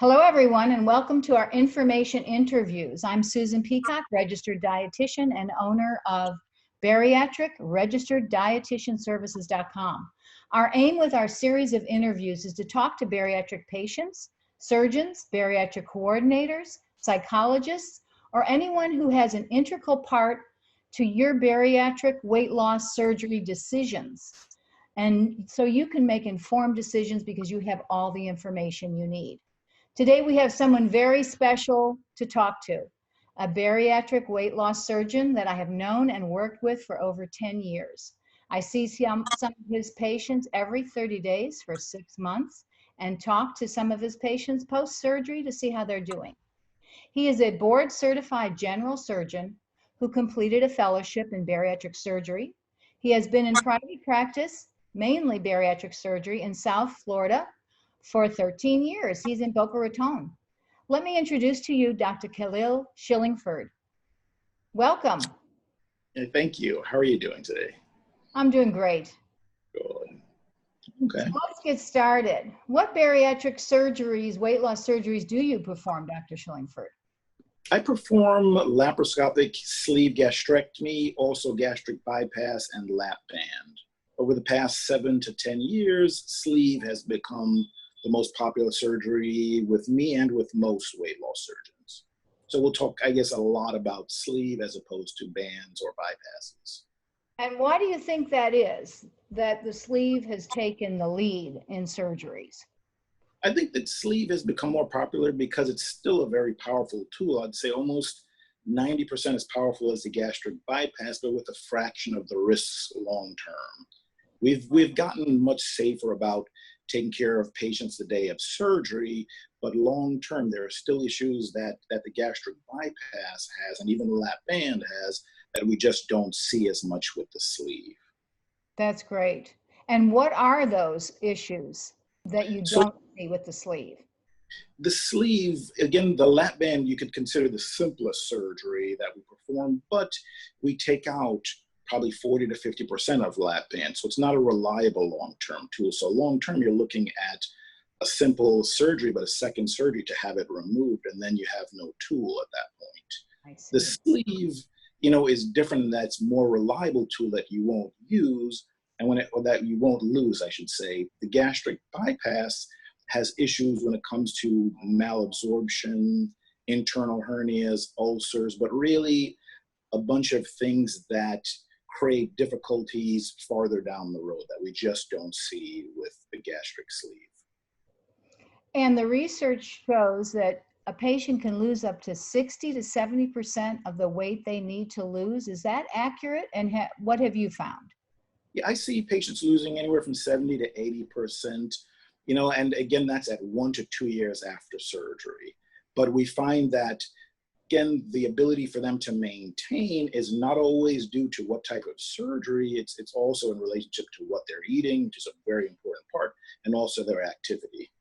Hello, everyone, and welcome to our information interviews. I'm Susan Peacock, registered dietitian and owner of bariatric-registered-dietitian-services.com. Our aim with our series of interviews is to talk to bariatric patients, surgeons, bariatric coordinators, psychologists, or anyone who has an integral part to your bariatric weight loss surgery decisions. And so you can make informed decisions because you have all the information you need. Today we have someone very special to talk to, a bariatric weight loss surgeon that I have known and worked with for over 10 years. I see some of his patients every 30 days for 6 months and talk to some of his patients post-surgery to see how they're doing. He is a board-certified general surgeon who completed a fellowship in bariatric surgery. He has been in private practice, mainly bariatric surgery, in South Florida for 13 years. He's in Boca Raton. Let me introduce to you Dr. Kahlil Shillingford. Welcome. Thank you. How are you doing today? I'm doing great. Good. Okay. So let's get started. What bariatric surgeries, weight loss surgeries do you perform, Dr. Shillingford? I perform laparoscopic sleeve gastrectomy, also gastric bypass, and lap band. Over the past 7 to 10 years, sleeve has become the most popular surgery with me and with most weight loss surgeons. So we'll talk, I guess, a lot about sleeve as opposed to bands or bypasses. And why do you think that is, that the sleeve has taken the lead in surgeries? I think that sleeve has become more popular because it's still a very powerful tool. I'd say almost 90% as powerful as the gastric bypass, but with a fraction of the risks long term. We've gotten much safer about taking care of patients the day of surgery, but long term there are still issues that the gastric bypass has, and even the lap band has, that we just don't see as much with the sleeve. That's great. And what are those issues that you don't see with the sleeve? The sleeve, again, the lap band, you could consider the simplest surgery that we perform, but we take out probably 40 to 50% of lap band. So it's not a reliable long-term tool. So long-term, you're looking at a simple surgery, but a second surgery to have it removed, and then you have no tool at that point. I see. The sleeve, is different. That's more reliable tool that you won't use, and that you won't lose, I should say. The gastric bypass has issues when it comes to malabsorption, internal hernias, ulcers, but really a bunch of things that create difficulties farther down the road that we just don't see with the gastric sleeve. And the research shows that a patient can lose up to 60 to 70% of the weight they need to lose. Is that accurate? And what have you found? Yeah, I see patients losing anywhere from 70 to 80%, and again, that's at 1 to 2 years after surgery. But we find that, again, the ability for them to maintain is not always due to what type of surgery. It's also in relationship to what they're eating, which is a very important part, and also their activity.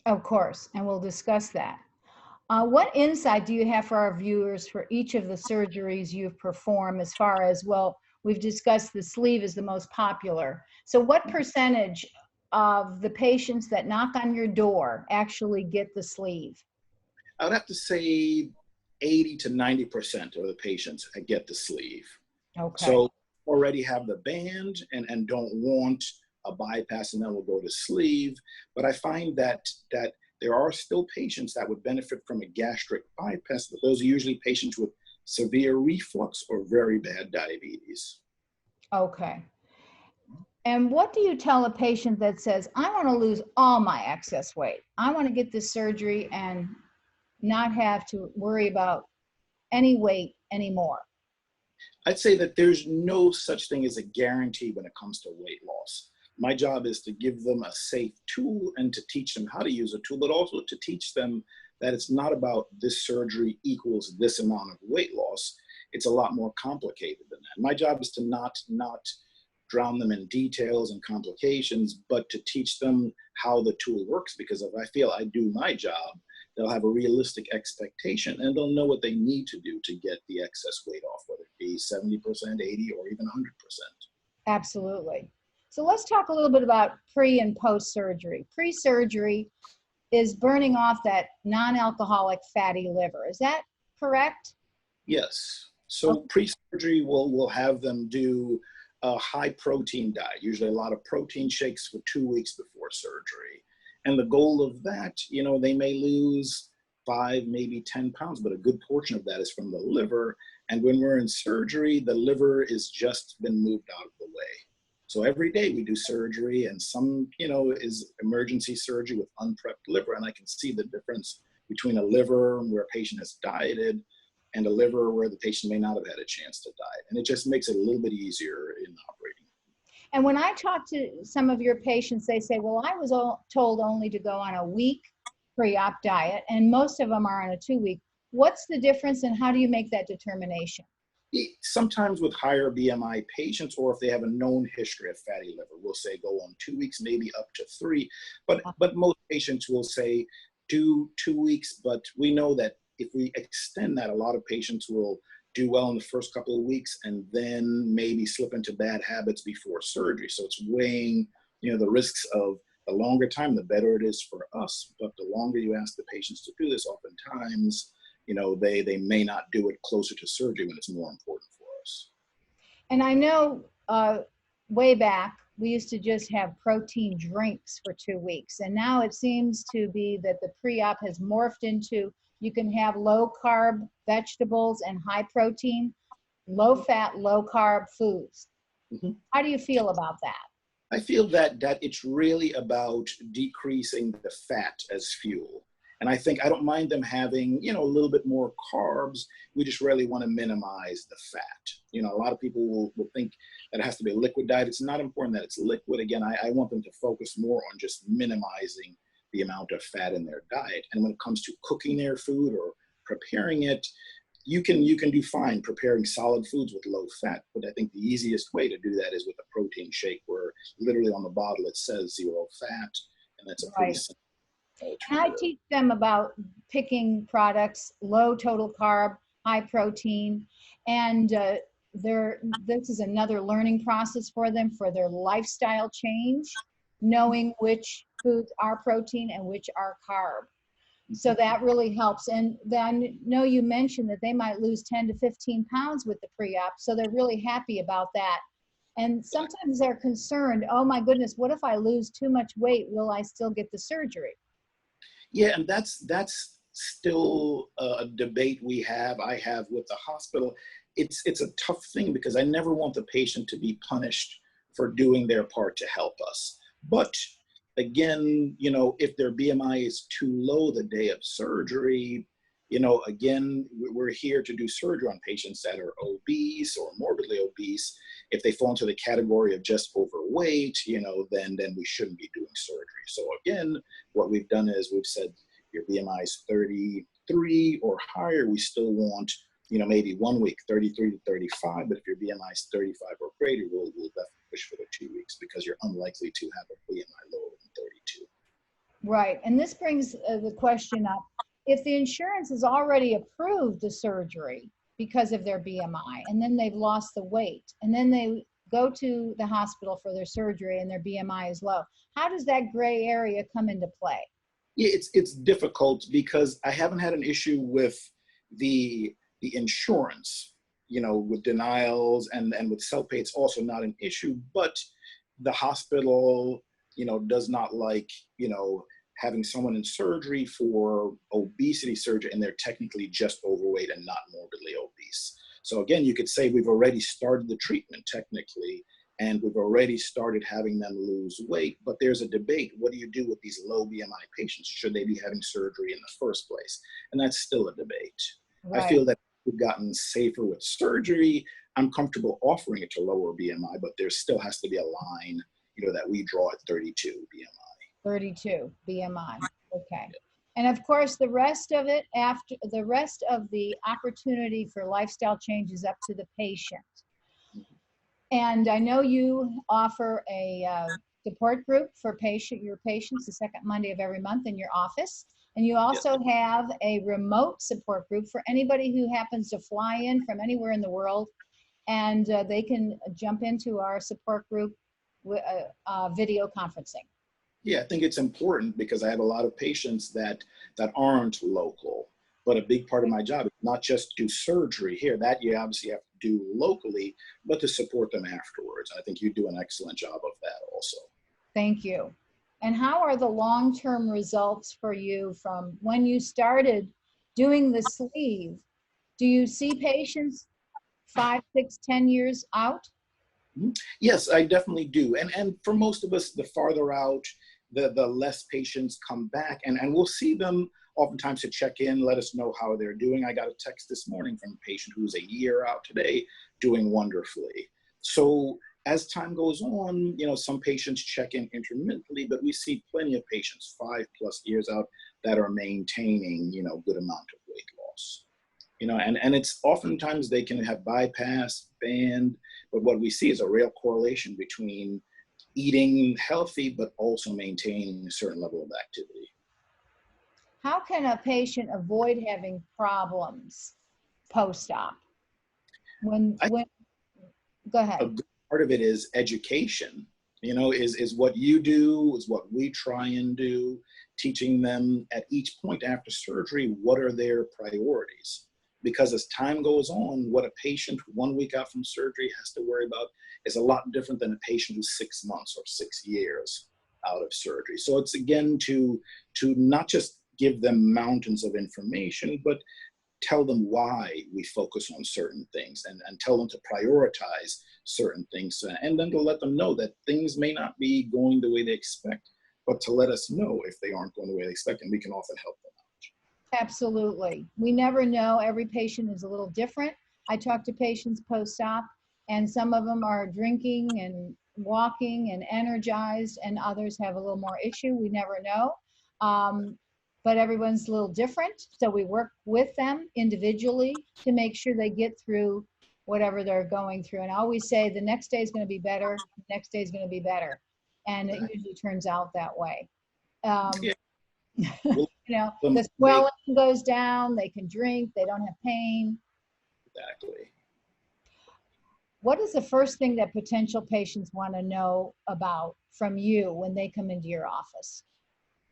Of course, and we'll discuss that. What insight do you have for our viewers for each of the surgeries you've performed as far as, well, we've discussed the sleeve is the most popular. So what percentage of the patients that knock on your door actually get the sleeve? I would have to say 80 to 90% of the patients get the sleeve. Okay. So already have the band and don't want a bypass, and then we'll go to sleeve. But I find that there are still patients that would benefit from a gastric bypass, but those are usually patients with severe reflux or very bad diabetes. Okay. And what do you tell a patient that says, I want to lose all my excess weight? I want to get this surgery and not have to worry about any weight anymore? I'd say that there's no such thing as a guarantee when it comes to weight loss. My job is to give them a safe tool and to teach them how to use a tool, but also to teach them that it's not about this surgery equals this amount of weight loss. It's a lot more complicated than that. My job is to not drown them in details and complications, but to teach them how the tool works, because if I feel I do my job, they'll have a realistic expectation and they'll know what they need to do to get the excess weight off, whether it be 70%, 80, or even 100%. Absolutely. So let's talk a little bit about pre and post surgery. Pre-surgery, is burning off that non-alcoholic fatty liver. Is that correct? Yes. So pre-surgery, we'll have them do a high protein diet, usually a lot of protein shakes for 2 weeks before surgery. And the goal of that, they may lose 5, maybe 10 pounds, but a good portion of that is from the liver. And when we're in surgery, the liver is just been moved out of the way. So every day we do surgery, and some, is emergency surgery with unprepped liver. And I can see the difference between a liver where a patient has dieted and a liver where the patient may not have had a chance to diet. And it just makes it a little bit easier in operating. And when I talk to some of your patients, they say, well, I was told only to go on a week pre-op diet, and most of them are on a 2-week. What's the difference, and how do you make that determination? Sometimes with higher BMI patients, or if they have a known history of fatty liver, we'll say go on 2 weeks, maybe up to 3. But most patients will say do 2 weeks, but we know that if we extend that, a lot of patients will do well in the first couple of weeks and then maybe slip into bad habits before surgery. So it's weighing, the risks of the longer time, the better it is for us. But the longer you ask the patients to do this, oftentimes, they may not do it closer to surgery when it's more important for us. And I know way back, we used to just have protein drinks for 2 weeks. And now it seems to be that the pre-op has morphed into, you can have low carb vegetables and high protein, low fat, low carb foods. Mm-hmm. How do you feel about that? I feel that it's really about decreasing the fat as fuel. And I think I don't mind them having, a little bit more carbs. We just really want to minimize the fat. A lot of people will think that it has to be a liquid diet. It's not important that it's liquid. Again, I want them to focus more on just minimizing the amount of fat in their diet. And when it comes to cooking their food or preparing it, you can do fine preparing solid foods with low fat. But I think the easiest way to do that is with a protein shake, where literally on the bottle it says 0 fat, and that's a pretty simple. And I teach them about picking products, low total carb, high protein, and this is another learning process for them for their lifestyle change, knowing which foods are protein and which are carb. So that really helps. And then I know you mentioned that they might lose 10 to 15 pounds with the pre-op, so they're really happy about that. And sometimes they're concerned, oh my goodness, what if I lose too much weight? Will I still get the surgery? Yeah, and that's still a debate I have with the hospital. It's a tough thing because I never want the patient to be punished for doing their part to help us. But again, if their BMI is too low the day of surgery, again, we're here to do surgery on patients that are obese or morbidly obese. If they fall into the category of just overweight, then we shouldn't be doing surgery. So again, what we've done is we've said your BMI is 33 or higher, we still want, maybe 1 week, 33 to 35. But if your BMI is 35 or greater, we'll definitely push for the 2 weeks because you're unlikely to have a BMI lower than 32. Right. And this brings the question up. If the insurance has already approved the surgery because of their BMI, and then they've lost the weight, and then they go to the hospital for their surgery and their BMI is low, how does that gray area come into play? Yeah, it's difficult because I haven't had an issue with the insurance, with denials and with self-pay. It's also not an issue, but the hospital, does not like, having someone in surgery for obesity surgery and they're technically just overweight and not morbidly obese. So again, you could say we've already started the treatment technically, and we've already started having them lose weight, but there's a debate. What do you do with these low BMI patients? Should they be having surgery in the first place? And that's still a debate. Right. I feel that we've gotten safer with surgery. I'm comfortable offering it to lower BMI, but there still has to be a line, that we draw at 32 BMI. 32 BMI, okay. And of course, the rest of it, after the rest of the opportunity for lifestyle change is up to the patient. And I know you offer a support group for your patients the second Monday of every month in your office. And you also have a remote support group for anybody who happens to fly in from anywhere in the world. And they can jump into our support group with video conferencing. Yeah, I think it's important because I have a lot of patients that aren't local. But a big part of my job is not just do surgery here, that you obviously have to do locally, but to support them afterwards. I think you do an excellent job of that also. Thank you. And how are the long-term results for you from when you started doing the sleeve? Do you see patients 5, 6, 10 years out? Yes, I definitely do. And for most of us, the farther out, the less patients come back. And we'll see them oftentimes to check in, let us know how they're doing. I got a text this morning from a patient who's a year out today, doing wonderfully. So as time goes on, some patients check in intermittently, but we see plenty of patients 5+ years out that are maintaining, good amount of weight loss. And it's oftentimes they can have bypass, band, but what we see is a real correlation between eating healthy, but also maintaining a certain level of activity. How can a patient avoid having problems post-op? Go ahead. A good part of it is education, is what you do, is what we try and do, teaching them at each point after surgery, what are their priorities? Because as time goes on, what a patient 1 week out from surgery has to worry about is a lot different than a patient who's 6 months or 6 years out of surgery. So it's again to not just give them mountains of information, but tell them why we focus on certain things and tell them to prioritize certain things. And then to let them know that things may not be going the way they expect, but to let us know if they aren't going the way they expect, and we can often help them. Absolutely. We never know. Every patient is a little different. I talk to patients post-op, and some of them are drinking and walking and energized, and others have a little more issue. We never know. But everyone's a little different. So we work with them individually to make sure they get through whatever they're going through. And I always say the next day is going to be better. The next day is going to be better. And it usually turns out that way. Yeah. The swelling goes down, they can drink, they don't have pain. Exactly. What is the first thing that potential patients want to know about from you when they come into your office?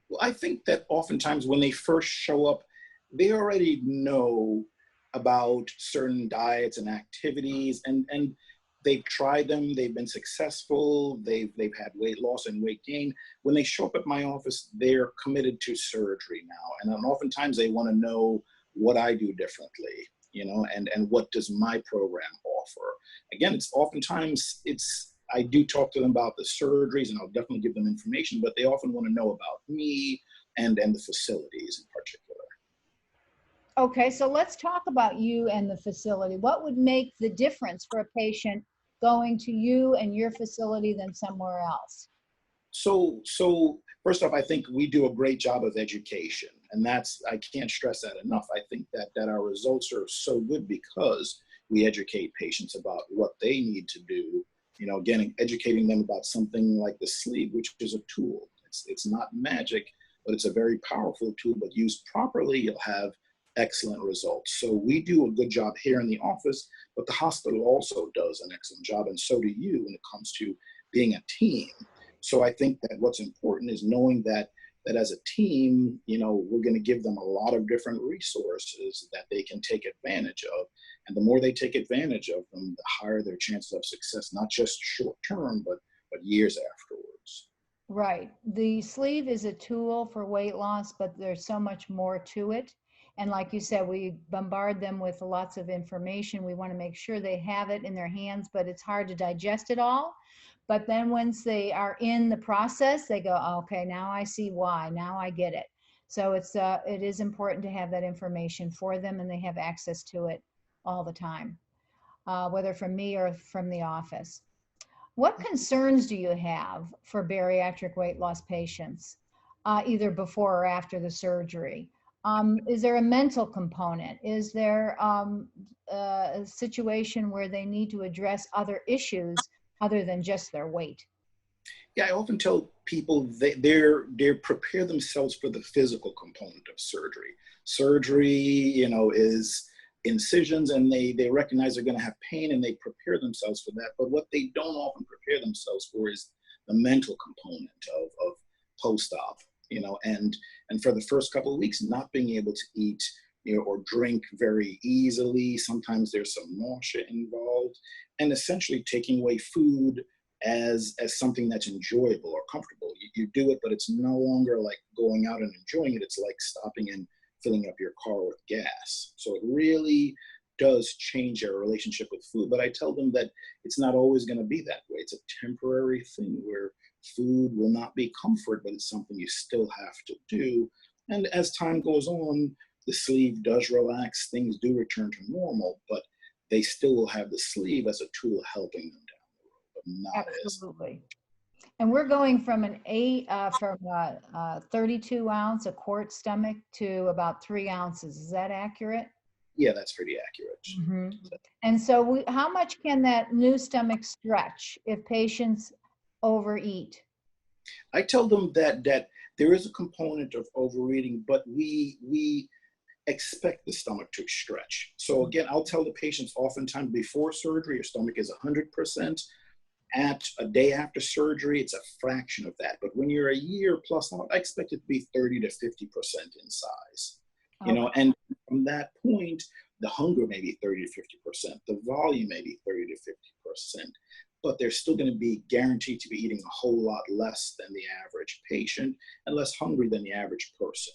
Well, I think that oftentimes when they first show up, they already know about certain diets and activities, and they've tried them, they've been successful, they've had weight loss and weight gain. When they show up at my office, they're committed to surgery now. And then oftentimes they want to know what I do differently, and what does my program offer. Again, I do talk to them about the surgeries, and I'll definitely give them information, but they often want to know about me and the facilities in particular. Okay, so let's talk about you and the facility. What would make the difference for a patient going to you and your facility than somewhere else? So first off, I think we do a great job of education, and I can't stress that enough. I think that our results are so good because we educate patients about what they need to do. Again, educating them about something like the sleeve, which is a tool. It's not magic, but it's a very powerful tool, but used properly, you'll have excellent results. So we do a good job here in the office, but the hospital also does an excellent job, and so do you when it comes to being a team. So I think that what's important is knowing that as a team, we're going to give them a lot of different resources that they can take advantage of. And the more they take advantage of them, the higher their chances of success, not just short term, but years afterwards. Right. The sleeve is a tool for weight loss, but there's so much more to it. And like you said, we bombard them with lots of information. We want to make sure they have it in their hands, but it's hard to digest it all. But then once they are in the process, they go, okay, now I see why, now I get it. So it is important to have that information for them, and they have access to it all the time, whether from me or from the office. What concerns do you have for bariatric weight loss patients, either before or after the surgery? Is there a mental component? Is there a situation where they need to address other issues other than just their weight? Yeah, I often tell people they prepare themselves for the physical component of surgery. Surgery, is incisions, and they recognize they're going to have pain, and they prepare themselves for that. But what they don't often prepare themselves for is the mental component of post-op, and for the first couple of weeks, not being able to eat, or drink very easily. Sometimes there's some nausea involved, and essentially taking away food as something that's enjoyable or comfortable. You do it, but it's no longer like going out and enjoying it. It's like stopping and filling up your car with gas. So it really does change our relationship with food. But I tell them that it's not always going to be that way. It's a temporary thing where food will not be comfort, but it's something you still have to do. And as time goes on, the sleeve does relax, things do return to normal, but they still will have the sleeve as a tool helping them down the road, but not Absolutely. And we're going from an 32 ounce, a quart stomach, to about 3 ounces. Is that accurate? Yeah, that's pretty accurate. Mm-hmm. And so how much can that new stomach stretch if patients overeat? I tell them that there is a component of overeating, but we expect the stomach to stretch. So again, I'll tell the patients oftentimes before surgery, your stomach is 100%. At a day after surgery, it's a fraction of that. But when you're a year plus out, I expect it to be 30 to 50% in size. And from that point, the hunger may be 30 to 50%, the volume may be 30 to 50%, but they're still going to be guaranteed to be eating a whole lot less than the average patient and less hungry than the average person.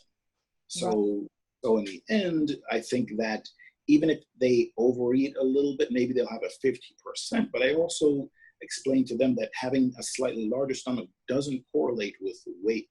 So in the end, I think that even if they overeat a little bit, maybe they'll have a 50%, but I also explain to them that having a slightly larger stomach doesn't correlate with weight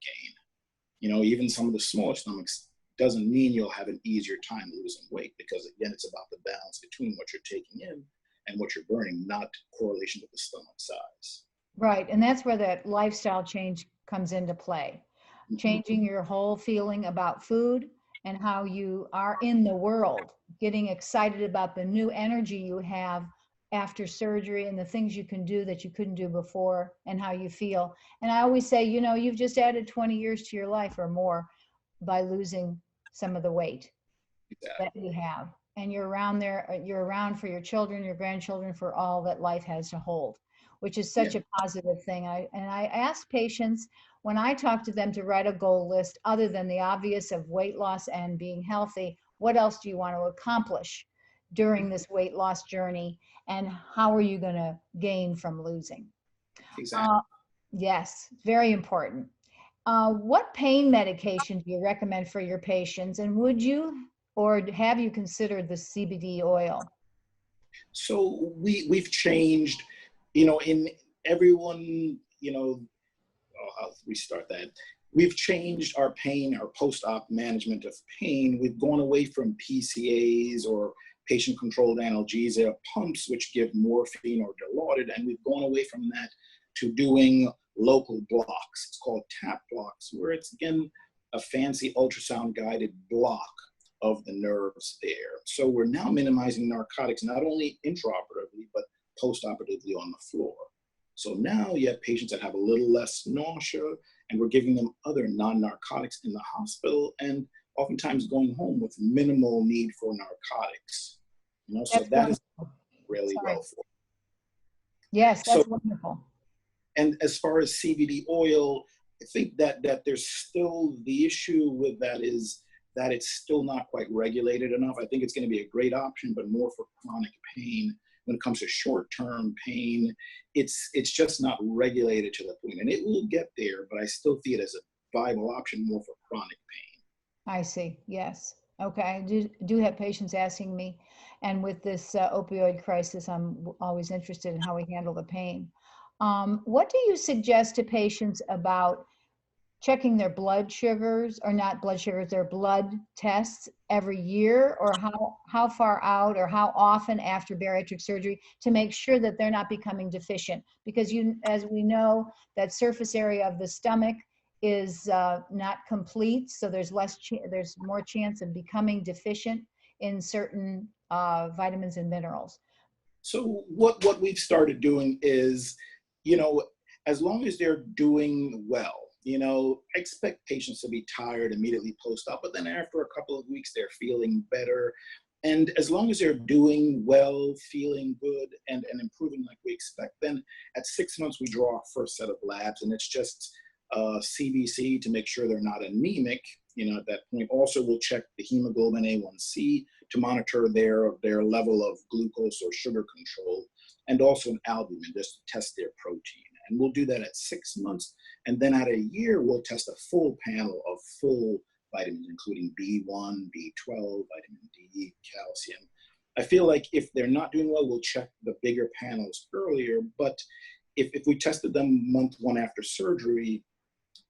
gain. Even some of the smaller stomachs doesn't mean you'll have an easier time losing weight, because again, it's about the balance between what you're taking in and what you're burning, not correlation with the stomach size. Right, and that's where that lifestyle change comes into play. Mm-hmm. Changing your whole feeling about food and how you are in the world, getting excited about the new energy you have after surgery and the things you can do that you couldn't do before and how you feel. And I always say, you've just added 20 years to your life or more by losing some of the weight that you have. And you're around for your children, your grandchildren, for all that life has to hold, which is such a positive thing. I ask patients when I talk to them to write a goal list, other than the obvious of weight loss and being healthy, what else do you want to accomplish during this weight loss journey, and how are you going to gain from losing? Exactly. Yes, very important. What pain medication do you recommend for your patients, and would you or have you considered the CBD oil? So we've changed, in everyone, I'll restart that. We've changed our pain, our post-op management of pain. We've gone away from PCAs or patient-controlled analgesia pumps, which give morphine or Dilaudid, and we've gone away from that to doing local blocks. It's called tap blocks, where it's, again, a fancy ultrasound-guided block of the nerves there. So we're now minimizing narcotics, not only intraoperatively, but postoperatively on the floor. So now you have patients that have a little less nausea, and we're giving them other non-narcotics in the hospital, and oftentimes going home with minimal need for narcotics. So that is really well for. Yes, that's wonderful. And as far as CBD oil, I think that there's still the issue with that is that it's still not quite regulated enough. I think it's going to be a great option, but more for chronic pain. When it comes to short-term pain, it's just not regulated to the point, and it will get there, but I still see it as a viable option more for chronic pain. I see. Yes. Okay. I do have patients asking me, and with this opioid crisis, I'm always interested in how we handle the pain. What do you suggest to patients about checking their blood sugars, or not blood sugars, their blood tests every year, or how far out or how often after bariatric surgery to make sure that they're not becoming deficient? Because as we know, that surface area of the stomach is not complete, so there's more chance of becoming deficient in certain vitamins and minerals. So what we've started doing is, as long as they're doing well, I expect patients to be tired immediately post-op, but then after a couple of weeks, they're feeling better. And as long as they're doing well, feeling good, and improving like we expect, then at 6 months, we draw our first set of labs, and it's just CBC to make sure they're not anemic. At that point, also we'll check the hemoglobin A1C to monitor their level of glucose or sugar control, and also an albumin just to test their protein. And we'll do that at 6 months. And then at a year, we'll test a full panel of full vitamins, including B1, B12, vitamin D, calcium. I feel like if they're not doing well, we'll check the bigger panels earlier. But if we tested them month 1 after surgery,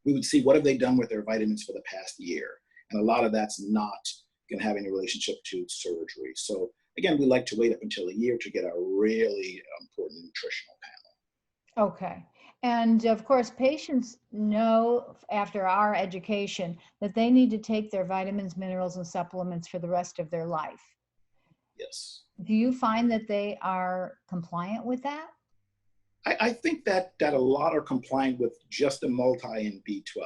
we would see what have they done with their vitamins for the past year. And a lot of that's not going to have any relationship to surgery. So again, we like to wait up until a year to get a really important nutritional panel. Okay. And of course, patients know after our education that they need to take their vitamins, minerals, and supplements for the rest of their life. Yes. Do you find that they are compliant with that? I think that a lot are compliant with just a multi and B12.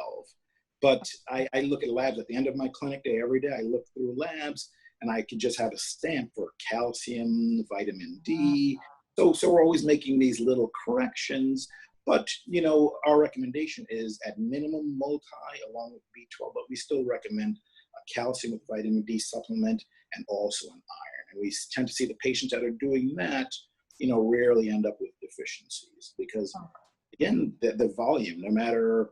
But I look at labs at the end of my clinic day every day. I look through labs and I can just have a stamp for calcium, vitamin D. So we're always making these little corrections. But, our recommendation is at minimum multi along with B12, but we still recommend a calcium with vitamin D supplement and also an iron. And we tend to see the patients that are doing that, rarely end up with deficiencies because, again, the volume, no matter,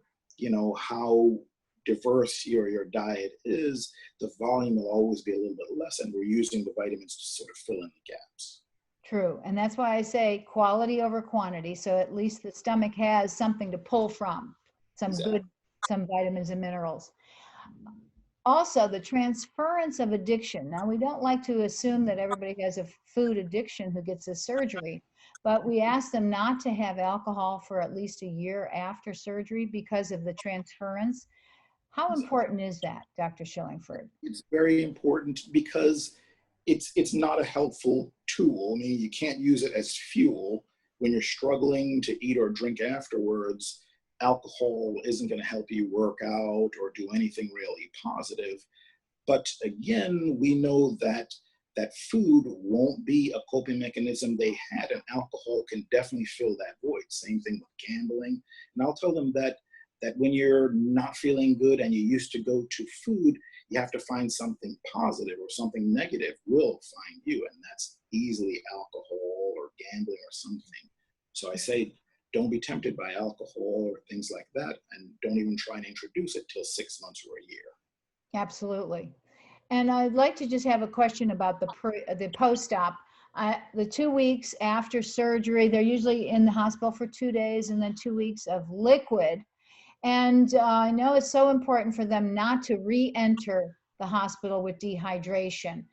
how diverse your diet is, the volume will always be a little bit less, and we're using the vitamins to sort of fill in the gaps. True. And that's why I say quality over quantity. So at least the stomach has something to pull from, some vitamins and minerals. Also, the transference of addiction. Now, we don't like to assume that everybody has a food addiction who gets a surgery, but we ask them not to have alcohol for at least a year after surgery because of the transference. How important is that, Dr. Shillingford? It's very important because it's not a helpful tool. I mean, you can't use it as fuel when you're struggling to eat or drink afterwards. Alcohol isn't going to help you work out or do anything really positive. But again, we know that food won't be a coping mechanism they had, and alcohol can definitely fill that void. Same thing with gambling. And I'll tell them that when you're not feeling good and you used to go to food, you have to find something positive, or something negative will find you, and that's easily alcohol or gambling or something. So I say, don't be tempted by alcohol or things like that, and don't even try and introduce it till 6 months or a year. Absolutely. And I'd like to just have a question about the post-op. The 2 weeks after surgery, they're usually in the hospital for 2 days and then 2 weeks of liquid. And I know it's so important for them not to re-enter the hospital with dehydration.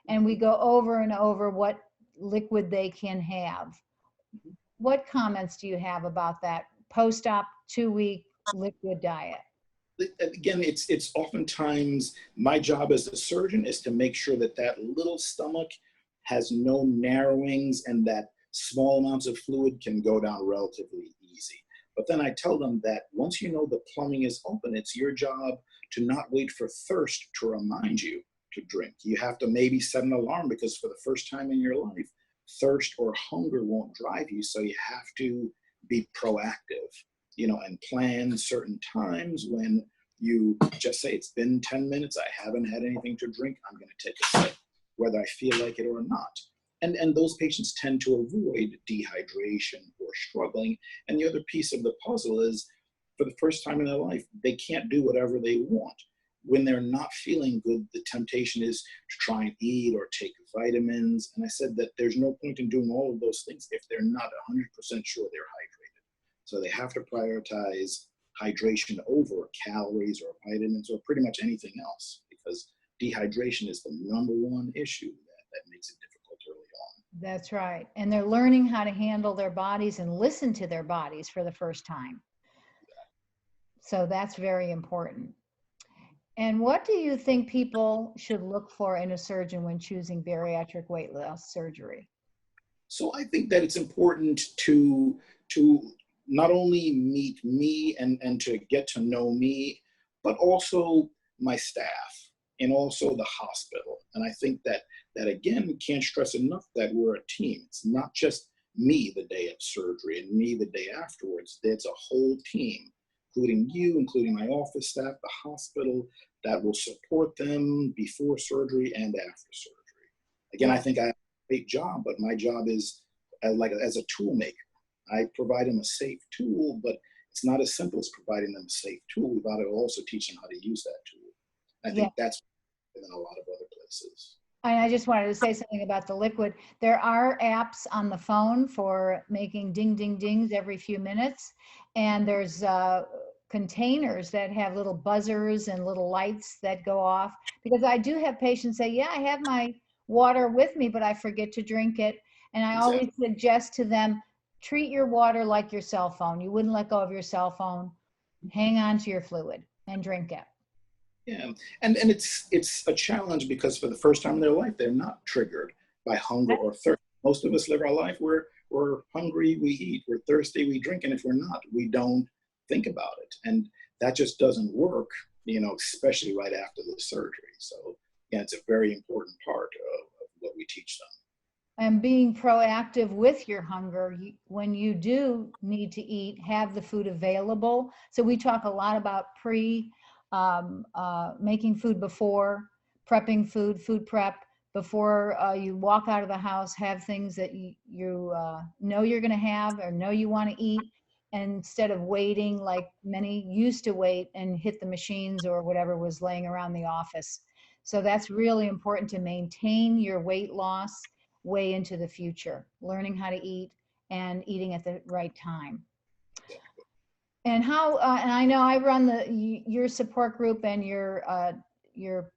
And we go over and over what liquid they can have. What comments do you have about that post-op 2-week liquid diet? Again, it's oftentimes my job as a surgeon is to make sure that little stomach has no narrowings and that small amounts of fluid can go down relatively easy. But then I tell them that once you know the plumbing is open, it's your job to not wait for thirst to remind you to drink. You have to maybe set an alarm, because for the first time in your life, thirst or hunger won't drive you. So you have to be proactive, and plan certain times when you just say, it's been 10 minutes, I haven't had anything to drink, I'm going to take a sip, whether I feel like it or not. And those patients tend to avoid dehydration or struggling. And the other piece of the puzzle is, for the first time in their life, they can't do whatever they want. When they're not feeling good, the temptation is to try and eat or take vitamins. And I said that there's no point in doing all of those things if they're not 100% sure they're hydrated. So they have to prioritize hydration over calories or vitamins or pretty much anything else, because dehydration is the #1 issue that makes it difficult early on. That's right. And they're learning how to handle their bodies and listen to their bodies for the first time. So that's very important. And what do you think people should look for in a surgeon when choosing bariatric weight loss surgery? So I think that it's important to not only meet me and to get to know me, but also my staff and also the hospital. And I think that again, can't stress enough that we're a team. It's not just me the day of surgery and me the day afterwards. It's a whole team. including you, including my office staff, the hospital, that will support them before surgery and after surgery. Again, I think I have a great job, but my job is as a tool maker. I provide them a safe tool, but it's not as simple as providing them a safe tool. We've got to also teach them how to use that tool. I think that's in a lot of other places. And I just wanted to say something about the liquid. There are apps on the phone for making ding, ding, dings every few minutes. And there's containers that have little buzzers and little lights that go off. Because I do have patients say, yeah, I have my water with me, but I forget to drink it. And I always suggest to them, treat your water like your cell phone. You wouldn't let go of your cell phone. Hang on to your fluid and drink it. Yeah, and it's a challenge because for the first time in their life, they're not triggered by hunger or thirst. Most of us live our life where we're hungry, we eat, we're thirsty, we drink, and if we're not, we don't think about it. And that just doesn't work, especially right after the surgery. So, yeah, it's a very important part of what we teach them. And being proactive with your hunger, when you do need to eat, have the food available. So we talk a lot about making food before, prepping food prep, before you walk out of the house, have things that you know you're going to have or know you want to eat, instead of waiting like many used to wait and hit the machines or whatever was laying around the office. So that's really important to maintain your weight loss way into the future, learning how to eat and eating at the right time. And and I know I run your support group and your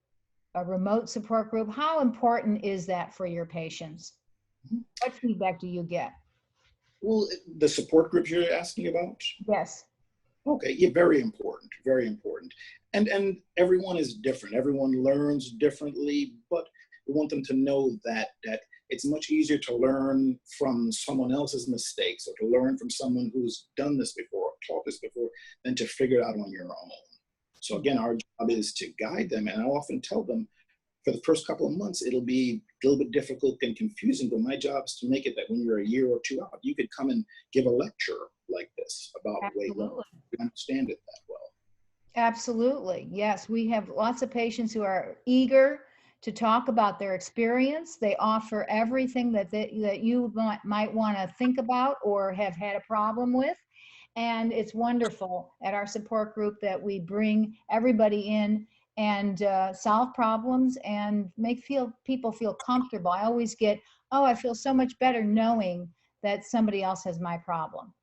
remote support group. How important is that for your patients? What feedback do you get? Well, the support groups you're asking about? Yes. Okay, yeah, very important, very important. And everyone is different. Everyone learns differently, but we want them to know that it's much easier to learn from someone else's mistakes or to learn from someone who's done this before, or taught this before, than to figure it out on your own. So again, our job is to guide them. And I often tell them for the first couple of months, it'll be a little bit difficult and confusing, but my job is to make it that when you're a year or two out, you could come and give a lecture like this about weight loss. You understand it that well. Absolutely. Yes. We have lots of patients who are eager to talk about their experience. They offer everything that you might want to think about or have had a problem with. And it's wonderful at our support group that we bring everybody in and solve problems and make people feel comfortable. I always get, oh, I feel so much better knowing that somebody else has my problem.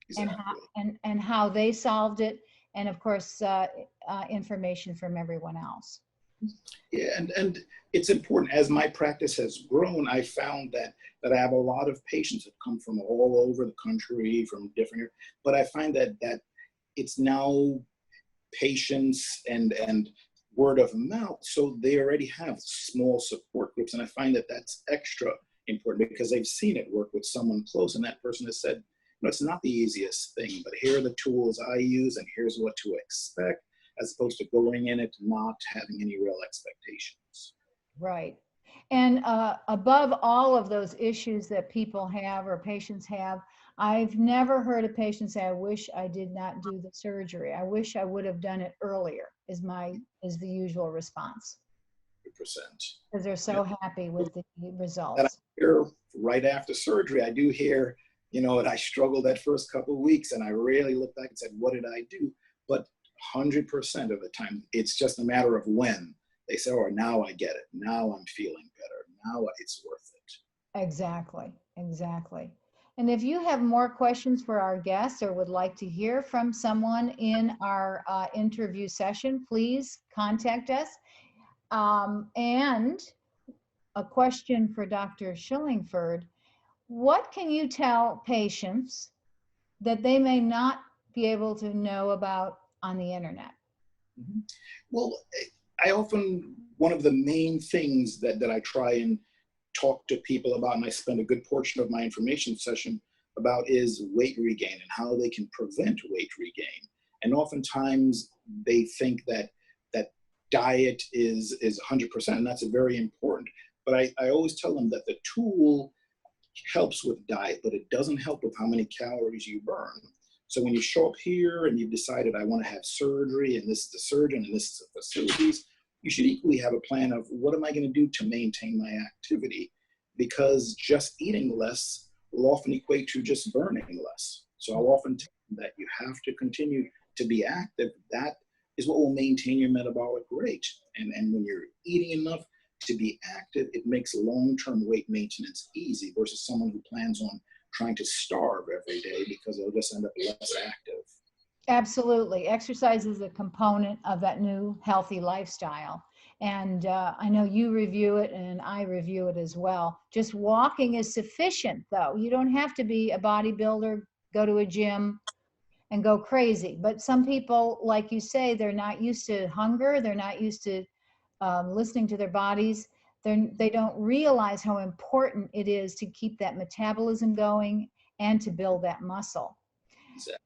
Exactly. and how they solved it. And of course, information from everyone else. Yeah, and it's important. As my practice has grown, I found that I have a lot of patients that come from all over the country, from different, but I find that it's now patients and word of mouth. So they already have small support groups. And I find that that's extra important because they've seen it work with someone close. And that person has said, it's not the easiest thing, but here are the tools I use and here's what to expect, as opposed to going in it not having any real expectations. Right. And above all of those issues that people have or patients have, I've never heard a patient say, I wish I did not do the surgery. I wish I would have done it earlier, is the usual response. 100%. Because they're so happy with the results. And I hear right after surgery, I do hear, and I struggled that first couple of weeks and I really looked back and said, what did I do? But 100% of the time, it's just a matter of when. They say, oh, now I get it. Now I'm feeling better. Now it's worth it. Exactly. And if you have more questions for our guests or would like to hear from someone in our interview session, please contact us. And a question for Dr. Shillingford. What can you tell patients that they may not be able to know about on the internet? Mm-hmm. Well, one of the main things that I try and talk to people about, and I spend a good portion of my information session about, is weight regain and how they can prevent weight regain. And oftentimes they think that diet is 100%, and that's very important. But I always tell them that the tool helps with diet, but it doesn't help with how many calories you burn. So when you show up here and you've decided I want to have surgery and this is the surgeon and this is the facilities, you should equally have a plan of what am I going to do to maintain my activity? Because just eating less will often equate to just burning less. So I'll often tell them that you have to continue to be active. That is what will maintain your metabolic rate. And when you're eating enough to be active, it makes long-term weight maintenance easy versus someone who plans on trying to starve every day because they'll just end up less active. Absolutely. Exercise is a component of that new healthy lifestyle. And I know you review it and I review it as well. Just walking is sufficient, though. You don't have to be a bodybuilder, go to a gym and go crazy. But some people, like you say, they're not used to hunger. They're not used to listening to their bodies. They don't realize how important it is to keep that metabolism going and to build that muscle. Exactly.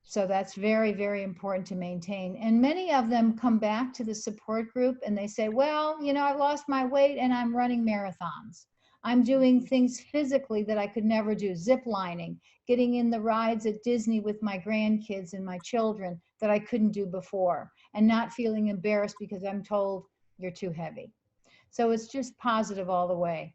So that's very, very important to maintain. And many of them come back to the support group and they say, well, you know, I lost my weight and I'm running marathons. I'm doing things physically that I could never do, zip lining, getting in the rides at Disney with my grandkids and my children that I couldn't do before, and not feeling embarrassed because I'm told you're too heavy. So it's just positive all the way.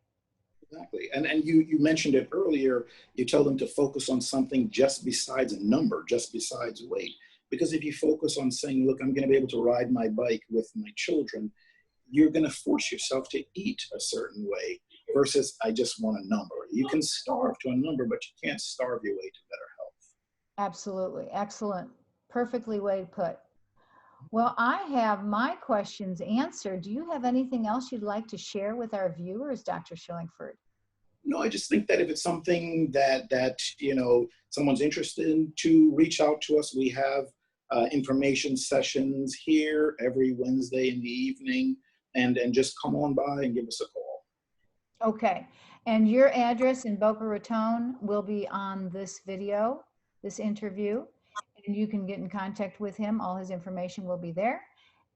Exactly. And you mentioned it earlier, you tell them to focus on something just besides a number, just besides weight. Because if you focus on saying, look, I'm going to be able to ride my bike with my children, you're going to force yourself to eat a certain way versus I just want a number. You can starve to a number, but you can't starve your way to better health. Absolutely. Excellent. Perfectly way put. Well, I have my questions answered. Do you have anything else you'd like to share with our viewers, Dr. Shillingford? No, I just think that if it's something that you know someone's interested in, to reach out to us. We have information sessions here every Wednesday in the evening, and just come on by and give us a call. Okay. And your address in Boca Raton will be on this video, this interview, and you can get in contact with him. All his information will be there.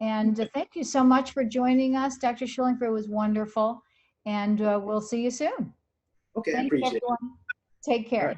And thank you so much for joining us, Dr. Shillingford. It was wonderful. And we'll see you soon. Okay, I Thanks, appreciate it. everyone. Take care. All right.